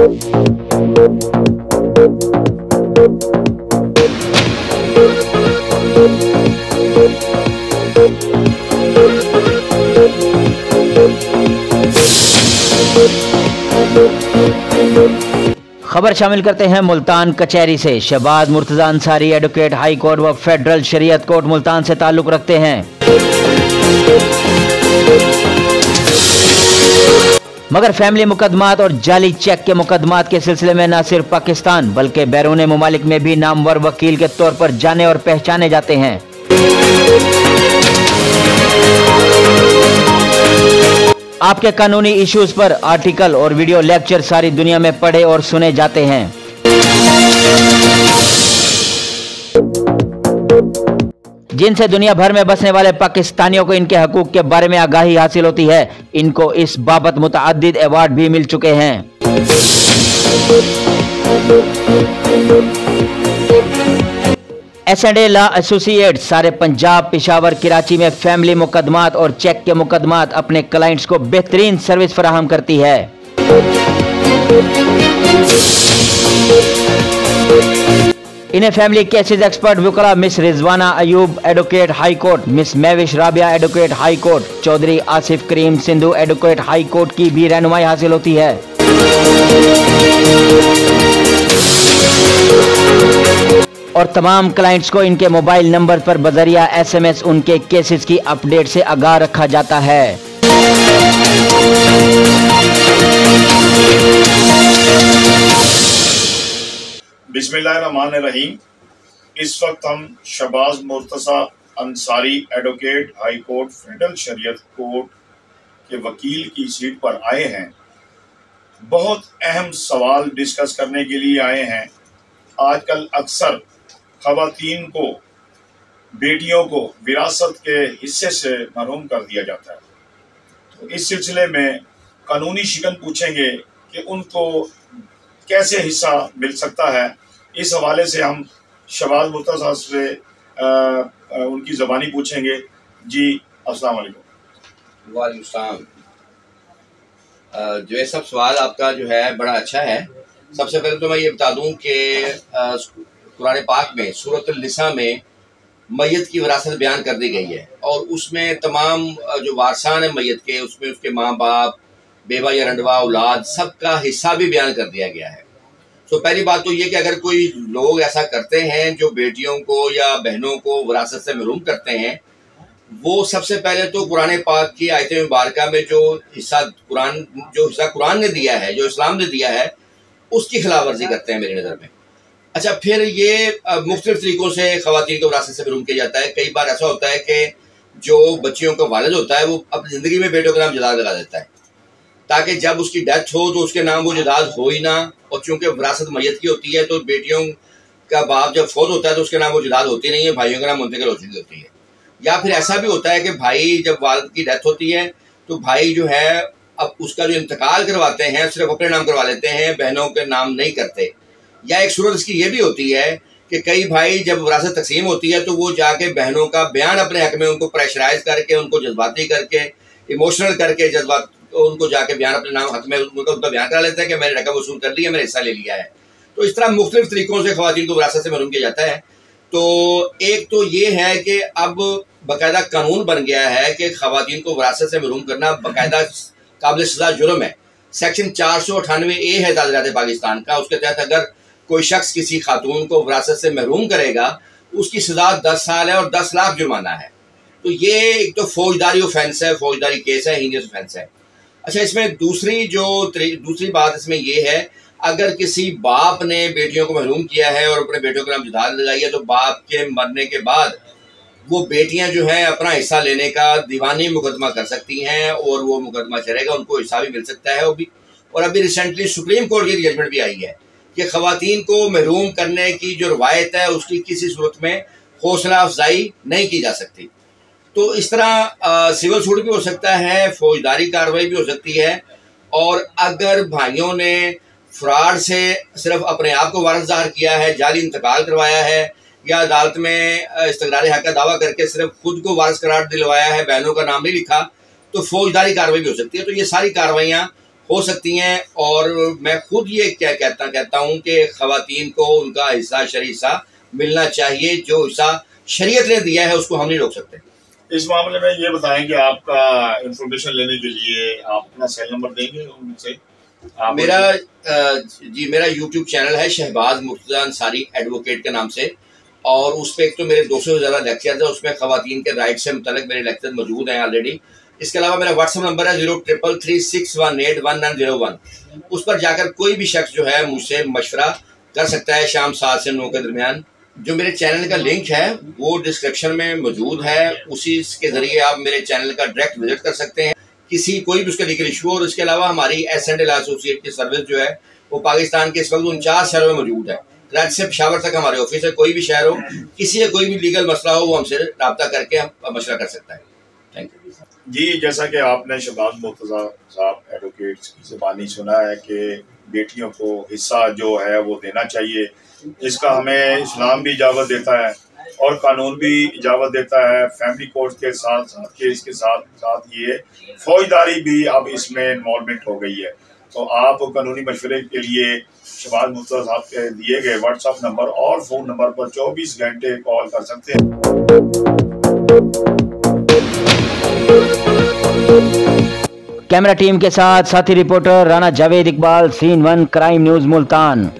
खबर शामिल करते हैं मुल्तान कचहरी से। Shahbaz Murtaza Ansari advocate high court व फेडरल शरीयत कोर्ट मुल्तान से ताल्लुक रखते हैं, मगर फैमिली मुकदमात और जाली चेक के मुकदमात के सिलसिले में न सिर्फ पाकिस्तान बल्कि बैरून मुमालिक में भी नामवर वकील के तौर पर जाने और पहचाने जाते हैं। आपके कानूनी इश्यूज पर आर्टिकल और वीडियो लेक्चर सारी दुनिया में पढ़े और सुने जाते हैं। जिनसे दुनिया भर में बसने वाले पाकिस्तानियों को इनके हकूक के बारे में आगाही हासिल होती है। इनको इस बाबत मुतअद्दिद अवार्ड भी मिल चुके हैं। S&A लॉ एसोसिएट सारे पंजाब, पेशावर, कराची में फैमिली मुकदमात और चेक के मुकदमात अपने क्लाइंट्स को बेहतरीन सर्विस फराहम करती है। इन्हें फैमिली केसेस एक्सपर्ट वकला miss Rizwana Ayub advocate high court, miss Mahvish Rabia advocate high court, Chaudhary Asif Karim Sindhu advocate high court की भी रहनुमाई हासिल होती है। और तमाम क्लाइंट्स को इनके मोबाइल नंबर पर बजरिया SMS उनके केसेस की अपडेट से आगाह रखा जाता है। बिस्मिल्लाहिर्रहमानिर्रहीम। इस वक्त हम Shahbaz Murtaza Ansari advocate high court federal Shariat court के वकील की सीट पर आए हैं। बहुत अहम सवाल डिस्कस करने के लिए आए हैं। आजकल अक्सर ख़वातीन को, बेटियों को विरासत के हिस्से से महरूम कर दिया जाता है। तो इस सिलसिले में कानूनी शिकन पूछेंगे कि उनको कैसे हिस्सा मिल सकता है। इस हवाले से हम शहबाज मुर्तजा से उनकी ज़बानी पूछेंगे। जी अस्सलाम वालेकुम। वालेकुम सलाम। जो ये सब सवाल आपका जो है बड़ा अच्छा है। सबसे पहले तो मैं ये बता दूं कि कुरान पाक में सूरत निसा में मैयत की विरासत बयान कर दी गई है और उसमें तमाम जो वारसान है मैयत के, उसमें उसके माँ बाप, बेवा या रंडवा औलाद, सबका हिस्सा भी बयान कर दिया गया है। तो पहली बात तो ये कि अगर कोई लोग ऐसा करते हैं जो बेटियों को या बहनों को विरासत से महरूम करते हैं, वो सबसे पहले तो कुरान पाक की आयत मुबारका में जो हिस्सा कुरान ने दिया है, जो इस्लाम ने दिया है, उसकी खिलाफ वर्जी करते हैं मेरी नज़र में। अच्छा, फिर ये मुख्तलिफ तरीक़ों से ख़वातीन को विरासत से महरूम किया जाता है। कई बार ऐसा होता है कि जो बच्चियों का वालिद होता है वो अपनी ज़िंदगी में बेटों के नाम जदाद लगा देता है ताकि जब उसकी डेथ हो तो उसके नाम वो जदाद हो ही ना। और चूँकि विरासत मैयत की होती है तो बेटियों का बाप जब फौत होता है तो उसके नाम वो जदाद होती नहीं है, भाइयों के नाम मुंतकिल हो चुकी होती है। या फिर ऐसा भी होता है कि भाई जब वालिद की डेथ होती है तो भाई जो है अब उसका जो इंतकाल करवाते हैं सिर्फ अपने नाम करवा लेते हैं, बहनों के नाम नहीं करते। या एक सूरत इसकी ये भी होती है कि कई भाई जब विरासत तकसीम होती है तो वो जाके बहनों का बयान अपने हक में उनको प्रेशराइज करके, उनको जज्बाती करके, इमोशनल करके, जज्बात उनको जाके बयान अपने नाम हक में उनका बयान करा लेते हैं कि मैंने रकम वसूल कर ली है, मैंने हिस्सा ले लिया है। तो इस तरह मुख्तलिफ तरीक़ों से ख़वातीन को विरासत से महरूम किया जाता है। तो एक तो ये है कि अब बाकायदा कानून बन गया है कि ख़वातीन को विरासत से महरूम करना बाकायदा काबिल सज़ा जुर्म है। सेक्शन 498A है ताज़ीरात पाकिस्तान का। उसके तहत अगर कोई शख्स किसी खातून को विरासत से महरूम करेगा उसकी सज़ा 10 साल है और 10 लाख जुर्माना है। तो ये एक तो फौजदारी ऑफेंस है, फौजदारी केस है, हीनियस ऑफेंस है। अच्छा, इसमें दूसरी बात इसमें ये है, अगर किसी बाप ने बेटियों को महरूम किया है और अपने बेटों के नाम जदाद लगाई है तो बाप के मरने के बाद वो बेटियां जो हैं अपना हिस्सा लेने का दीवानी मुकदमा कर सकती हैं और वो मुकदमा चलेगा, उनको हिस्सा भी मिल सकता है। वो भी, और अभी रिसेंटली सुप्रीम कोर्ट की जजमेंट भी आई है कि ख़वातीन को महरूम करने की जो रवायत है उसकी किसी सूरत में हौसला अफजाई नहीं की जा सकती। तो इस तरह सिविल सूट भी हो सकता है, फौजदारी कार्रवाई भी हो सकती है। और अगर भाइयों ने फ्रॉड से सिर्फ अपने आप को वारिस ज़ाहिर किया है, जाली इंतकाल करवाया है या अदालत में इस्तक़रार हक़ का दावा करके सिर्फ खुद को वारिस करार दिलवाया है, बहनों का नाम नहीं लिखा, तो फौजदारी कार्रवाई भी हो सकती है। तो ये सारी कार्रवाइयाँ हो सकती हैं। और मैं खुद ये क्या कहता हूँ कि ख़वातीन को उनका हिस्सा शरई हिस्सा मिलना चाहिए। जो हिस्सा शरीयत ने दिया है उसको हम नहीं रोक सकते। इस मामले में ये बताएं कि आपका इंफॉर्मेशन लेने के लिए आप अपना सेल नंबर देंगे उनसे? मेरा यूट्यूब चैनल है शहबाज मुर्तज़ा अंसारी एडवोकेट के नाम से, और उस पर एक तो मेरे 200 से ज़्यादा लेक्चर्स हैं, उसमें ख़वातीन के राइट से मुतल्लिक़ मेरे लेक्चर मौजूद हैं ऑलरेडी। इसके अलावा मेरा व्हाट्सअप नंबर है 0333618191। उस पर जाकर कोई भी शख्स जो है मुझसे मशवरा कर सकता है शाम 7 से 9 के दरमियान। जो मेरे चैनल का लिंक है वो डिस्क्रिप्शन में मौजूद है, उसी के ज़रिए आप मेरे चैनल का डायरेक्ट विजिट कर सकते हैं, किसी कोई भी उसका लीगल इशू। और इसके अलावा हमारी एस&एल एसोसिएट की सर्विस जो है वो पाकिस्तान के इस वक्त 49 शहरों में मौजूद है। कराची से पेशावर तक हमारे ऑफिस है, कोई भी शहर हो, किसी का कोई भी लीगल मसला हो वो हमसे रब्ता करके हम मशवरा कर सकता है। थैंक यू जी। जैसा कि आपने शहबाज मुर्तज़ा साहब एडवोकेट्स की ज़बानी सुना है कि बेटियों को हिस्सा जो है वो देना चाहिए, इसका हमें इस्लाम भी इजाज़त देता है और कानून भी इजाज़त देता है। फैमिली कोर्ट के साथ साथ के इसके साथ साथ ये फौजदारी भी अब इसमें इन्वॉल्वमेंट हो गई है। तो आप कानूनी मशवरे के लिए शहबाज मुर्तज़ा साहब के दिए गए व्हाट्सअप नंबर और फ़ोन नंबर पर 24 घंटे कॉल कर सकते हैं। कैमरा टीम के साथ साथी रिपोर्टर राना जावेद इकबाल, सीन 1 क्राइम न्यूज़ मुल्तान।